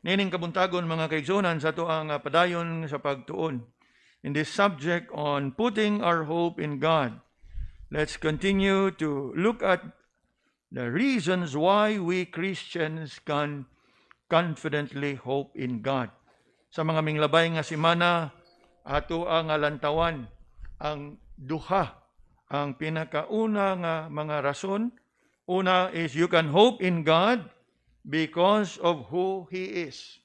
Nining kabuntagon mga kaigsunan sa tuang padayon sa pagtuon. In this subject on putting our hope in God, let's continue to look at the reasons why we Christians can confidently hope in God. Sa mga minglabay nga semana, ato ang lantawan ang duha ang pinakauna nga mga rason. Una is you can hope in God because of who He is.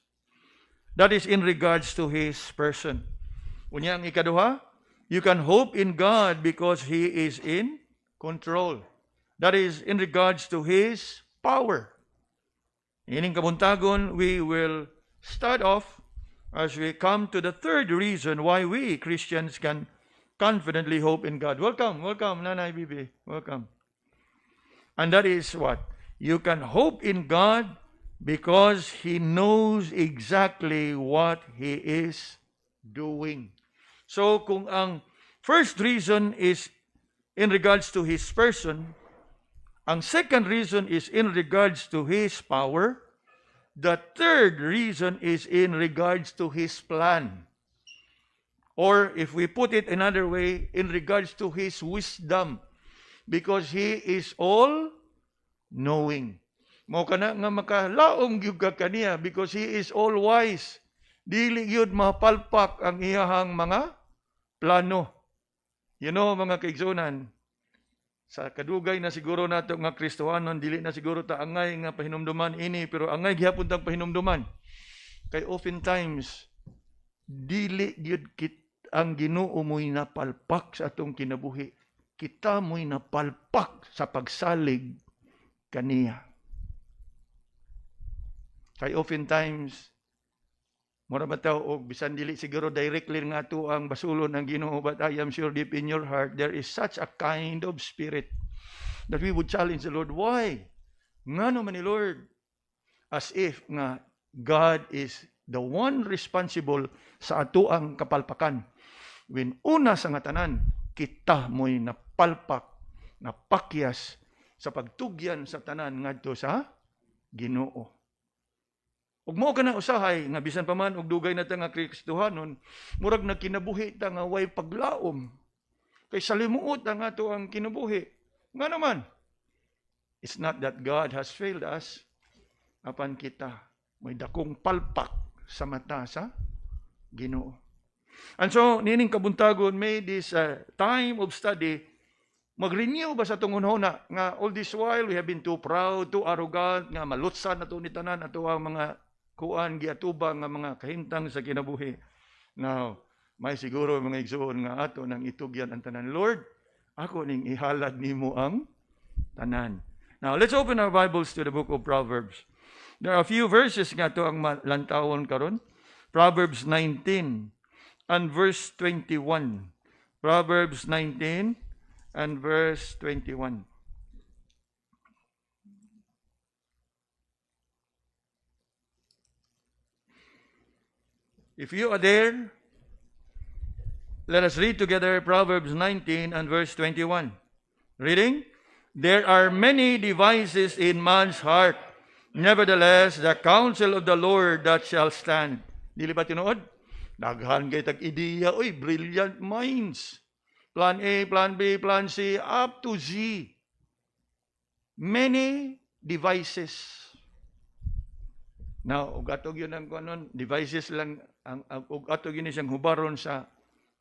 That is in regards to His person. Unya ang ikaduha, you can hope in God because He is in control. That is in regards to His power. Ining kabuntagon, we will start off as we come to the third reason why we Christians can confidently hope in God. Welcome, Nanay Bibi. Welcome. And that is what? You can hope in God because He knows exactly what He is doing. So kung ang first reason is in regards to His person, ang second reason is in regards to His power, the third reason is in regards to His plan. Or if we put it another way, in regards to His wisdom, because He is all-knowing. Mao kana nga makalaom gyud ka kaniya because He is all-wise. Dili gyud mapalpak ang iyahang mga plano. You know, mga kaigsunan, sa kadugay na siguro nato nga Kristohanon, dili na siguro ta angay nga pahinumduman ini, pero angay gihapon tang pahinumduman. Kay oftentimes, dili gyud ang Ginoo mo'y napalpak sa atong kinabuhi. Kita mo'y napalpak sa pagsalig kaniya. Kay oftentimes, mura ba tao, o bisan dili siguro directly nga ito ang basulon ng Ginoo, but I am sure deep in your heart, there is such a kind of spirit that we would challenge the Lord. Why? Nga naman ni Lord? As if nga God is the one responsible sa ato ang kapalpakan. When una sa nga tanan, kita mo'y napalpak, napakyas sa pagtugyan sa tanan ngadto sa Ginoo. Ug mao kana usahay nga bisan pa man og dugay na ta nga Kristohanon, murag nagkinabuhi ta nga way paglaom. Kay salimuot ang ato ang kinabuhi. Nga naman, it's not that God has failed us, apan kita may dakong palpak sa mata sa Ginoo. And so, nining kabuntagon, may this time of study, mag-renew ba sa tungunhona nga all this while we have been too proud, too arrogant, nga malutsan na to ni tanan ato ang mga kuan giatubang nga mga kahimtang sa kinabuhi. Now, may siguro mga igsoon nga ato nang itugyan ang tanan. Lord, ako ning ihalad nimo ang tanan. Now, let's open our Bibles to the book of Proverbs. There are a few verses nga to ang lantawon karon. Proverbs 19 and verse 21. Proverbs 19 and verse 21. If you are there, let us read together Proverbs 19 and verse 21. Reading, there are many devices in man's heart. Nevertheless, the counsel of the Lord that shall stand. Dili ba tinuod? Daghan kay tag-ideya, oy, brilliant minds. Plan A, plan B, plan C, up to Z. Many devices. Now, ug atog yun ang kanon, devices lang, ug atog yun siyang hubaron sa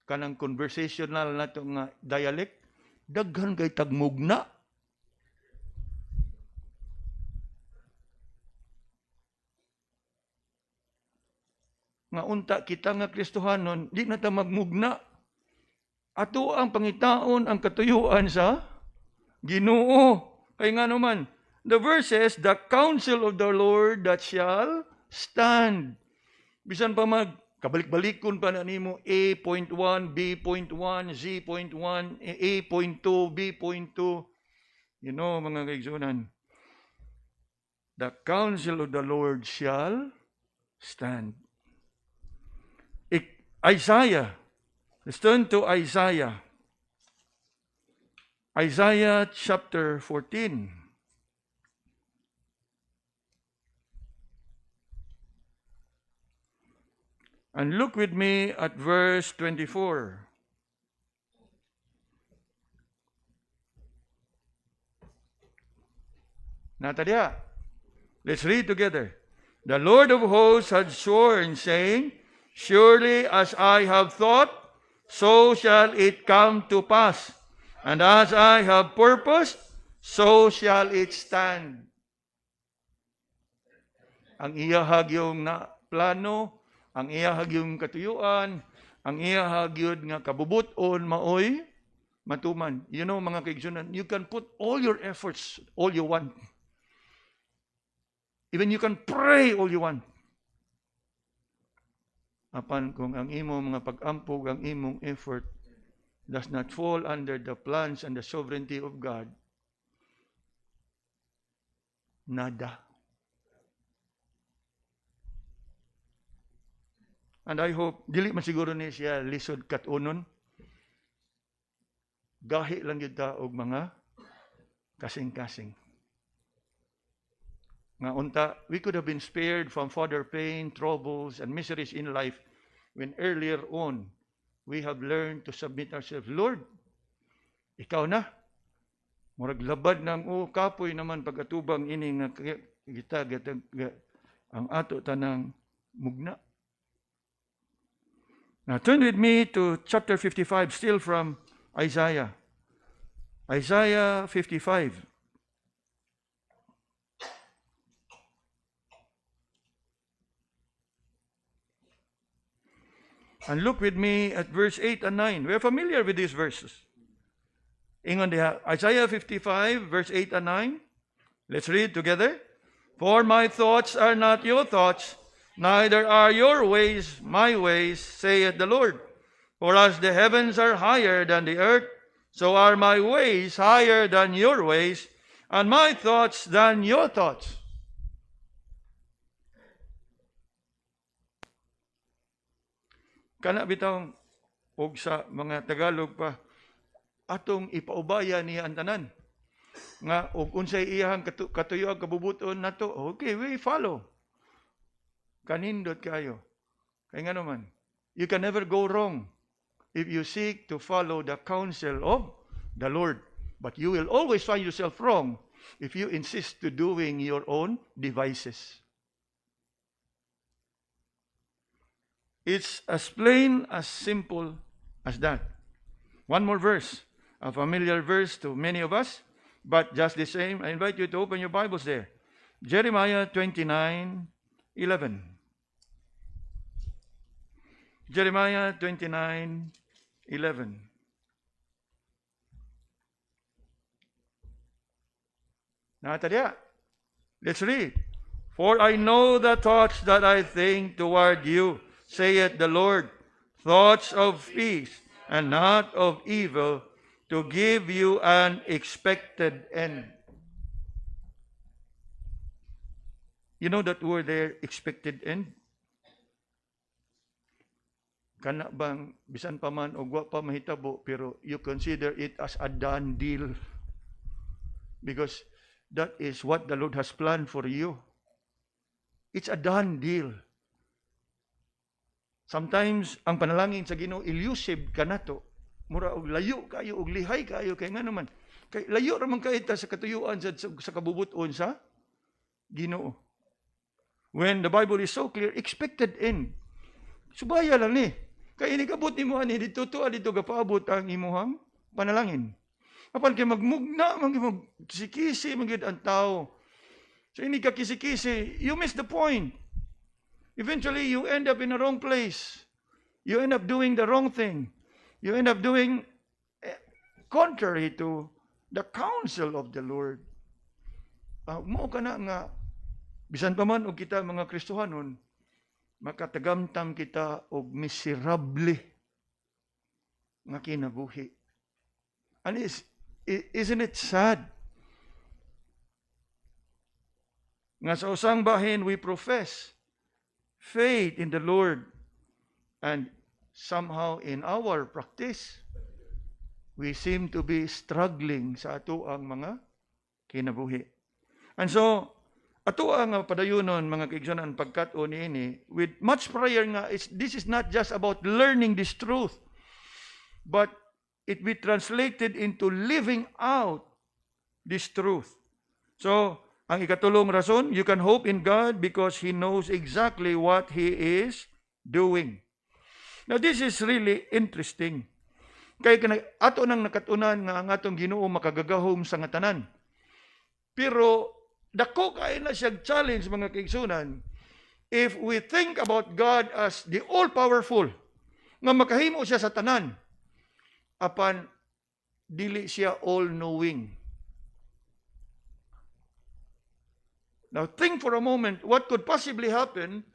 kanang conversational nato nga dialect, daghan kay tagmugna. Nga unta kita nga Kristohanon, di na ta magmugna. Ato ang pangitaon ang katuyuan sa Ginoo. Kay nga naman, the verse says, the counsel of the Lord that shall stand. Bisan pa kabalik-balikon pa na nimo A.1, B.1, Z.1, A.2, B.2. You know, mga kaigsunan, the counsel of the Lord shall stand. Isaiah. Let's turn to Isaiah. Isaiah chapter 14. And look with me at verse 24. Natalia, let's read together. The Lord of hosts had sworn, saying, Surely as I have thought, so shall it come to pass. And as I have purposed, so shall it stand. Ang iyahag yung na plano, ang iyahag yung katuyuan, ang iyahag yun nga kabubuton, maoy, matuman. You know, mga kaigsunan, you can put all your efforts, all you want. Even you can pray all you want. Apan kung ang imong mga pag-ampog, ang imong effort does not fall under the plans and the sovereignty of God, nada. And I hope, dili man siguro ni siya lisod katunon. Gahi lang yun ta og mga kasing-kasing. Nga unta, we could have been spared from further pain, troubles, and miseries in life when earlier on we have learned to submit ourselves. Lord, ikaw na. Murag labad ng kapoy naman pag-atubang ini nga kita ang ato tanang mugna. Now turn with me to chapter 55, still from Isaiah. Isaiah 55. And look with me at verse 8 and 9. We're familiar with these verses. Ingon diha, Isaiah 55, verse 8 and 9. Let's read together. For my thoughts are not your thoughts, neither are your ways my ways, saith the Lord. For as the heavens are higher than the earth, so are my ways higher than your ways, and my thoughts than your thoughts. Kana bitaw og sa mga Tagalog pa atong ipaubaya niya ang tanan nga og unsay iyang katuyo ang kabubuton nato, okay, we follow. Kanindot kayo. Kay nga naman, you can never go wrong if you seek to follow the counsel of the Lord. But you will always find yourself wrong if you insist to doing your own devices. It's as plain, as simple as that. One more verse, a familiar verse to many of us, but just the same, I invite you to open your Bibles there. Jeremiah 29:11. Jeremiah 29:11. Natalia, let's read. For I know the thoughts that I think toward you, saith the Lord, thoughts of peace and not of evil, to give you an expected end. You know that word there, expected end? Kana bang, bisan pa man o wa pa mahitabo, pero you consider it as a done deal. Because that is what the Lord has planned for you. It's a done deal. Sometimes, ang panalangin sa Ginoo, elusive ka na to. Mura og layo kayo, og lihay kayo, kay nga naman. Kay layo raman kayo sa katuyuan sa kabubuton sa Ginoo. When the Bible is so clear, expected end. Subaya lang ni. Kay inikabot ni mo ani, dito gapaabot ang imuhang panalangin. Apan kay magmugna, magkisi-kisi, magid ang tao. So ini ka kisi-kisi, you miss the point. Eventually, you end up in the wrong place. You end up doing the wrong thing. You end up doing contrary to the counsel of the Lord. Mao ka na nga, bisan pa man og kita mga Kristohanon, makatagamtam kita og miserable nga kinabuhi. And isn't it sad? Nga sa usang bahin, we profess faith in the Lord, and somehow in our practice, we seem to be struggling sa ato ang mga kinabuhi. And so, Ato ang padayonon mga kaigsunan pagkat-o niini with much prayer nga this is not just about learning this truth, but it be translated into living out this truth. So, ang ikatulong rason, you can hope in God because He knows exactly what He is doing. Now, this is really interesting. Kaya ato nang nakatunan nga ang atong Ginoo makagagahom sa nga tanan. Pero, dako kay na siyang challenge mga kaigsunan, if we think about God as the all-powerful, nga makahimo siya sa tanan, apan dili siya all-knowing. Now, think for a moment, what could possibly happen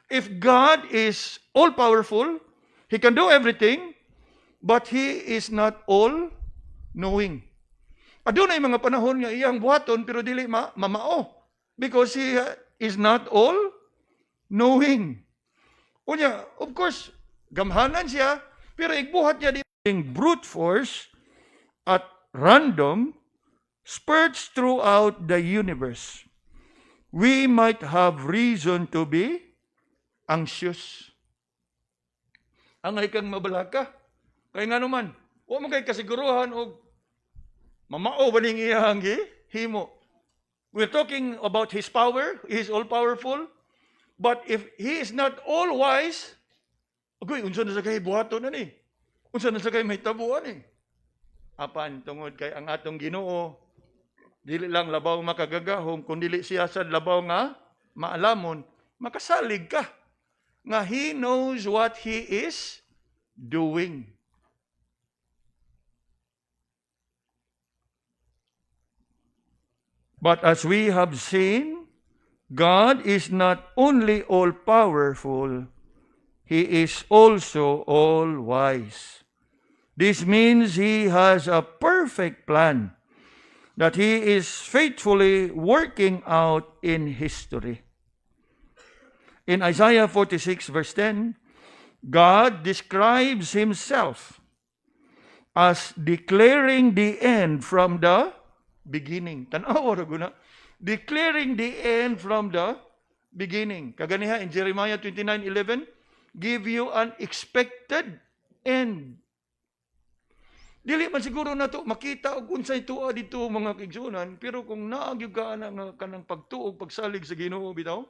if God is all-powerful, He can do everything, but He is not all-knowing. Adunay mga panahon nga iyang buhaton, pero dili mamao, because He is not all-knowing. Unya, of course, gamhanan siya, pero igbuhat niya di brute force at random spurts throughout the universe. We might have reason to be anxious. Ang kang mabalaka. Kaya nga naman, huwag mo kay kasiguruhan o mamao ba ning iyang himo. We're talking about His power. He is all-powerful. But if He is not all-wise, agoy, unsa na sa kay buhaton na ni? Unsa na sa kay may tabuan ni? Apan, tungod kay ang atong Ginoo, dili lang labaw makagagahom, kung dili siya sa labaw nga maalamon, makasalig ka. Nga He knows what He is doing. But as we have seen, God is not only all-powerful, He is also all-wise. This means He has a perfect plan that He is faithfully working out in history. In Isaiah 46 verse 10, God describes Himself as declaring the end from the beginning. Tanawa ra guna. Declaring the end from the beginning. Kaganiha in Jeremiah 29:11, give you an expected end. Dili man siguro na to makita og unsay tuwa dito mga kaigsunan, pero kung naagyo ka na kanang pagtuog pagsalig sa Ginoo bitaw,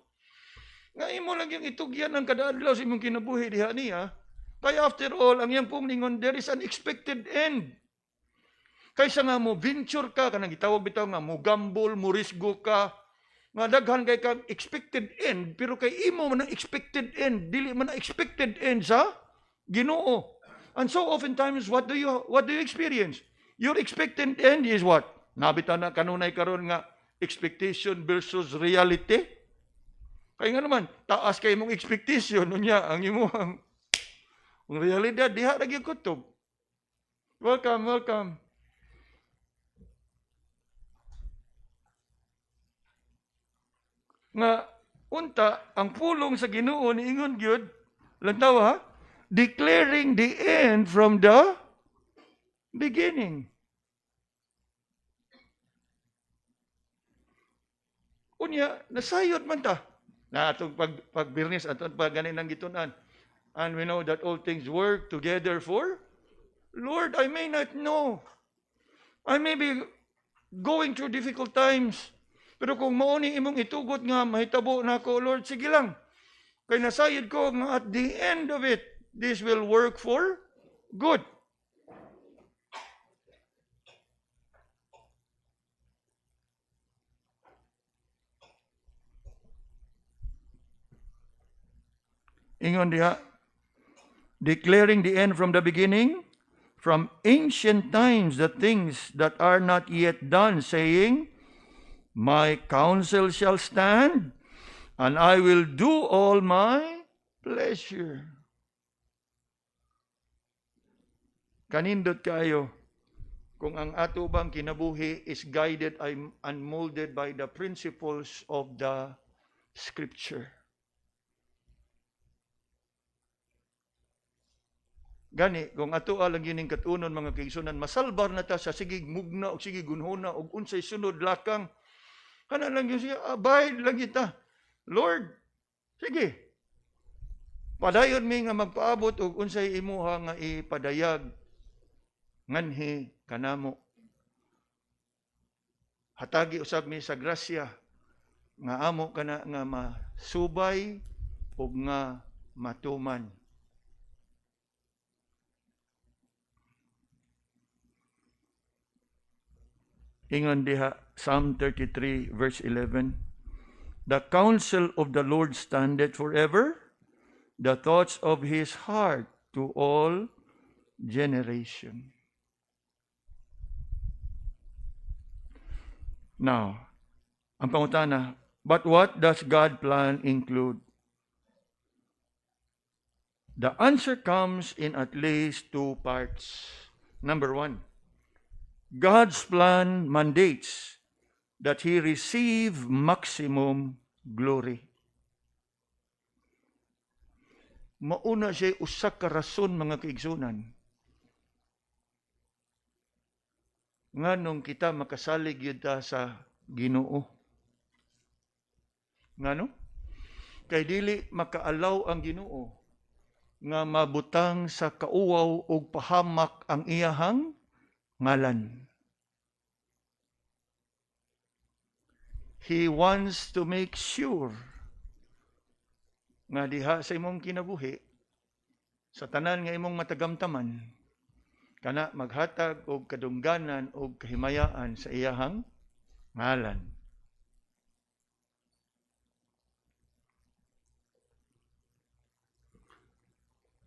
nga imo lang yung itugyan ang kada adlaw sa imong kinabuhi diha niya. Kaya after all, ang iyang pumningon, there is an expected end. Kaysa nga mo venture ka, kanang gitawag bitaw nga mo gamble, mo risgo ka, nga daghan kay kang expected end, pero kay imo man ang expected end, dili man ang expected end sa Ginoo. And so oftentimes, what do you experience? Your expected end is what? Nabitaw na kanunay karon nga expectation versus reality. Kaya nga naman, taas kay mong expectation, unya ang imong ang realidad diha ra gyud kutob. Welcome. Nga unta ang pulong sa Ginoo niingon gyud, lantaw ha? Declaring the end from the beginning. Unya, nasayod man ta. Na atong pagbirnis, atong pagganin ng gitunan. And we know that all things work together for Lord, I may not know. I may be going through difficult times. Pero kung mauni imong itugot nga, mahitabo na ako, Lord, sige lang. Kaya nasayod ko nga at the end of it, this will work for good. Ingon diha, declaring the end from the beginning, from ancient times the things that are not yet done, saying, my counsel shall stand, and I will do all my pleasure. Kanindot kayo kung ang ato bang kinabuhi is guided and molded by the principles of the Scripture. Gani, kung ato lang gining katunon mga kaigsunan, masalbar na ta sa sige mugna o sige gunhuna o unsay sunod lakang. Kana lang yun siya, abide lang kita. Lord, sige. Padayon mi nga magpaabot og unsay imuha nga ipadayag nganhi kanamo. Hatagi usab mi sa grasya nga amo kana nga masubay ug nga matuman. Ingon diha Psalm 33 verse 11. The counsel of the Lord standeth forever, the thoughts of his heart to all generation. Now, ang pangutana, but what does God plan include? The answer comes in at least two parts. Number one, God's plan mandates that He receive maximum glory. Mauna siya usa ka rason mga kaigsunan. Nganong kita makasalig yun ta sa Ginoo. Ngano? Kay dili makaalaw ang Ginoo nga mabutang sa kauwaw o pahamak ang iyahang ngalan. He wants to make sure nga diha sa imong kinabuhi, sa tanan nga imong matagamtaman, kana maghatag og kadungganan og kahimayaan sa iyahang ngalan.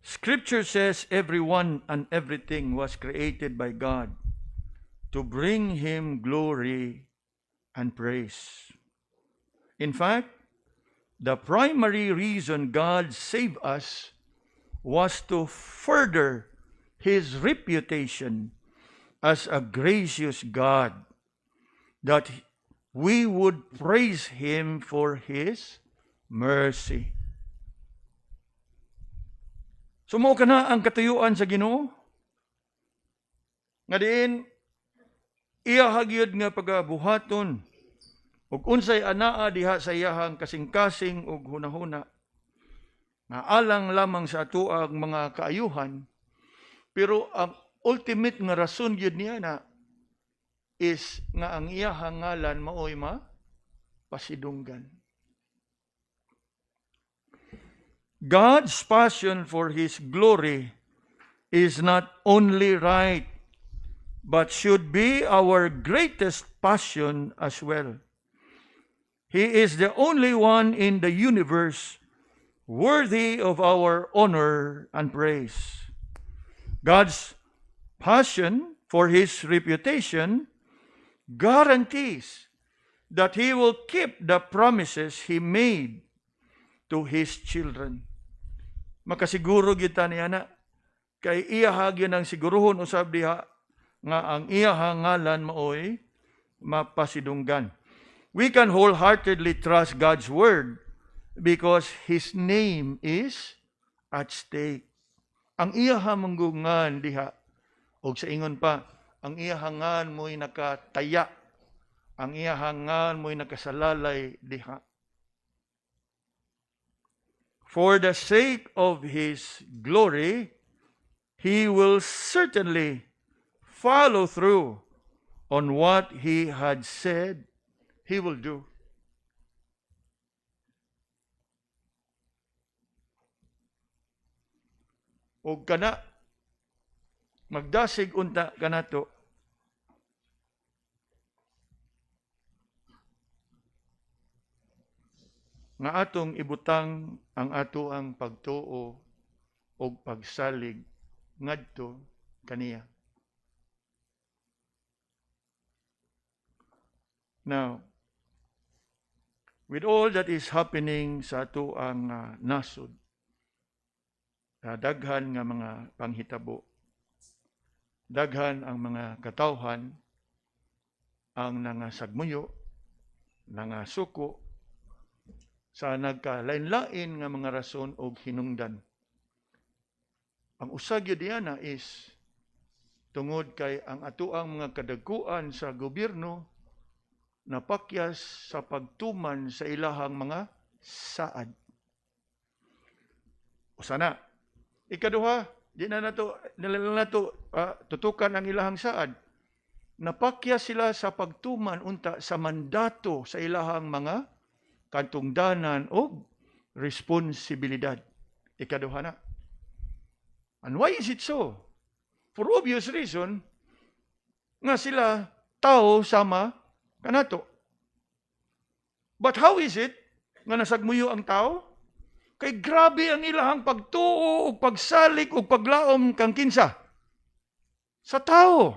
Scripture says everyone and everything was created by God to bring Him glory and praise. In fact, the primary reason God saved us was to further His reputation as a gracious God, that we would praise Him for His mercy. Sumo ka na ang katuyuan sa Ginoo? Nga diin, iya hagyod nga pagabuhaton ug unsay anaa diha sa iyahang kasing-kasing ug hunahuna nga alang lamang sa atuang mga kaayuhan, pero ang ultimate nga rason gyud niya na is nga ang iyahang ngalan maoy pasidunggan. God's passion for His glory is not only right, but should be our greatest passion as well. He is the only one in the universe worthy of our honor and praise. God's passion for His reputation guarantees that He will keep the promises He made to His children. Makasiguro kita niya na, kay iyahag yun ang siguruhon usab diha nga ang iyahang ngalan maoy mapasidunggan. We can wholeheartedly trust God's word because His name is at stake. Ang iyahang manggungan diha, o sa ingon pa, ang iyahang ngan mo'y nakataya, ang iyahang ngan mo'y nakasalalay diha. For the sake of His glory, He will certainly follow through on what He had said He will do. O kana, magdasig unta kanato, nga atong ibutang ang ato ang pagtuo o pagsalig ngadto kaniya. Now, with all that is happening sa ato ang nasod, daghan nga mga panghitabo, daghan ang mga katawhan ang nangasagmuyo, nangasuko, sa nagkalain-lain nga mga rason o hinungdan. Ang usag yun diyan is tungod kay ang atuang mga kadagkuan sa gobyerno napakyas sa pagtuman sa ilahang mga saad. Usana. Ikaduha, di na nato tutukan ang ilahang saad. Napakyas sila sa pagtuman unta sa mandato sa ilahang mga katungdanan o responsibilidad. Ikaduha na. And why is it so? For obvious reason, nga sila tao sama kanato. But how is it nga nasagmuyo ang tao? Kay grabe ang ilahang pagtuo o pagsalik o paglaom kang kinsa sa tao.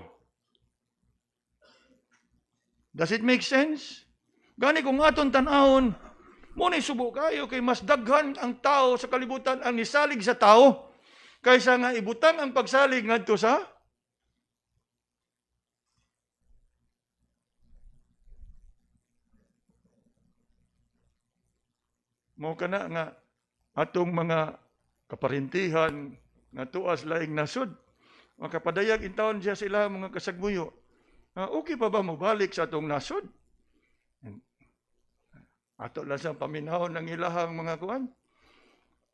Does it make sense? Gani kung aton tan-awon, muna subo kayo kay mas daghan ang tao sa kalibutan ang nisalig sa tao kaysa nga ibutang ang pagsalig ngadto sa mo kana nga atong mga kaparintihan nga tuas laing nasud makapadayag intawon siya sila mga kasagmuyo. Okay pa ba mo balik sa atong nasud? Ato lang sa paminahon ng ilahang mga kuan.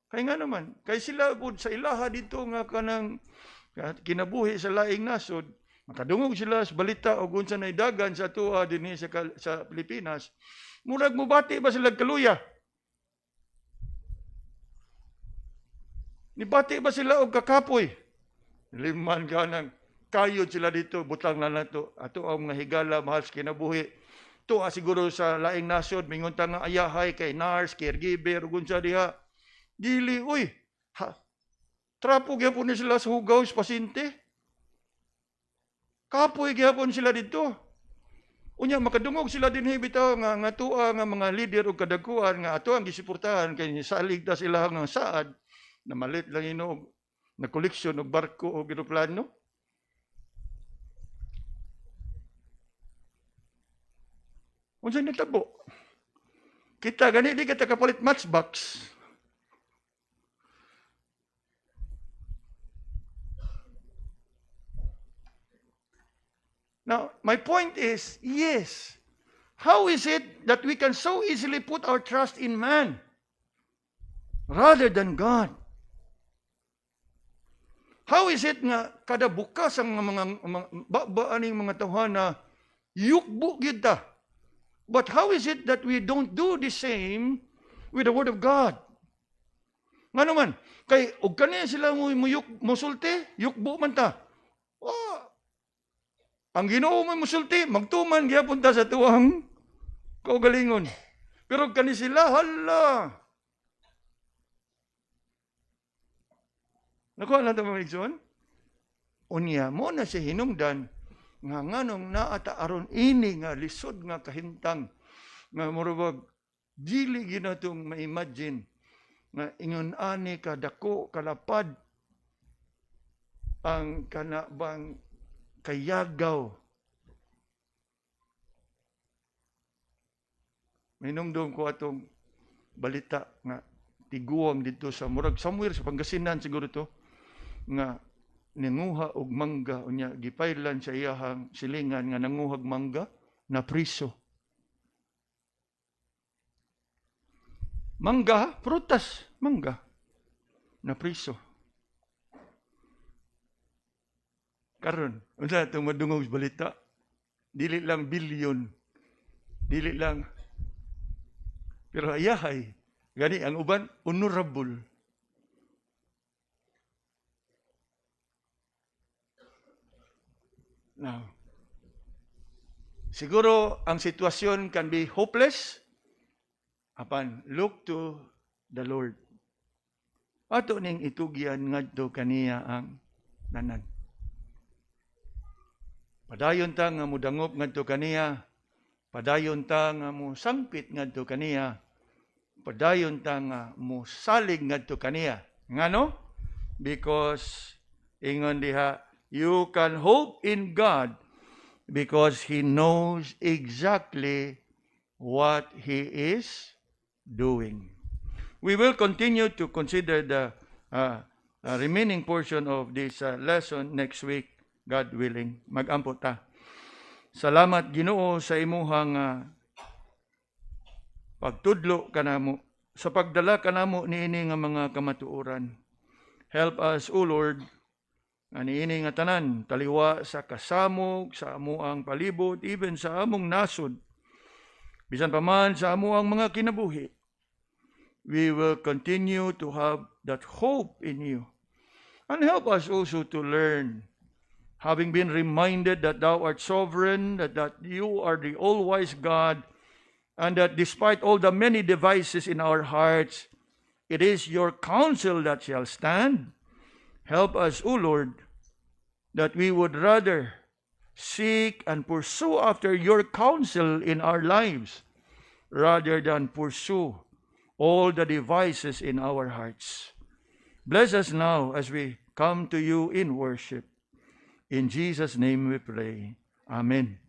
Kay nga naman, kay sila pud sa ilaha dito nga kanang kinabuhi sa laing nasod, makadungog sila sa balita o unsa nay dagan sa tuwa dinhi sa Pilipinas. Murag mubati ba sila kaluya? Nibati ba sila og kakapoy? Liman kanang kayod sila dito, butang na nato. Ato ang mga higala, mahal sa kinabuhi. Tuwa siguro sa laing nasod, mingunta nga ayahay kay nurse, caregiver, gunsa diha. Dili, uy, trapo gyapon ni sila sa hugaw sa pasyente. Kapoy gyapon sila dito. Unya, makadungog sila din bitaw nga tuwa nga mga leader o kadakuan nga ato ang gisuportahan kay salig ta sila nga saad na malit lang inog na koleksyon og barko o eroplano. Unsay natabo? Kita gani di kita kapalit matchbox. Now, my point is, yes, how is it that we can so easily put our trust in man rather than God? How is it nga kada bukas ang aning mga tawhana yukbo gyud ta? But how is it that we don't do the same with the Word of God? Nga naman, kay og kani sila musulti, yukbo man ta. Ang Ginoo mo musulti, magtuman gyapon ta sa tuwang kaugalingon. Pero kani sila, hala. Nakuha lang ito mga igsoon? Unya mo na si hinungdan nga nganong naata aron ini nga lisod nga kahimtang nga murag dili ginatong ma-imagine nga ingon ani kadako kalapad ang kanabang kayagaw. Minungdong ko atong balita nga tiguang dito sa murag somewhere sa Pangasinan siguro to nga nanguha og mangga unya gipailan sa iyahang silingan nga nanguhag mangga na priso. Mangga, prutas, mangga na priso. Karon, unsa itong madungog sa balita? Dili lang bilyon. Dili lang. Pero ayahay. Gani, ang uban, honorable. Now, siguro ang sitwasyon can be hopeless. Apan, look to the Lord. Ato ning itugyan ngadto kaniya ang nanan. Padayon ta nga mudangop ngadto kaniya, padayon ta nga mo sangpit ngadto kaniya, padayon ta nga mo salig ngadto kaniya. Ngano? Because ingon diha, you can hope in God because He knows exactly what He is doing. We will continue to consider the remaining portion of this lesson next week, God willing. Mag-ampo ta. Salamat Ginoo sa imuhang pagtudlo kanamo, sa pagdala kanamo niini nga mga kamatuoran. Help us, O Lord, nga niini nga tanan, taliwa sa kasamog, sa amuang palibot, even sa among nasod, bisan pa man sa amuang mga kinabuhi. We will continue to have that hope in you. And help us also to learn, having been reminded that thou art sovereign, that you are the all-wise God, and that despite all the many devices in our hearts, it is your counsel that shall stand. Help us, O Lord, that we would rather seek and pursue after your counsel in our lives, rather than pursue all the devices in our hearts. Bless us now as we come to you in worship. In Jesus' name we pray. Amen.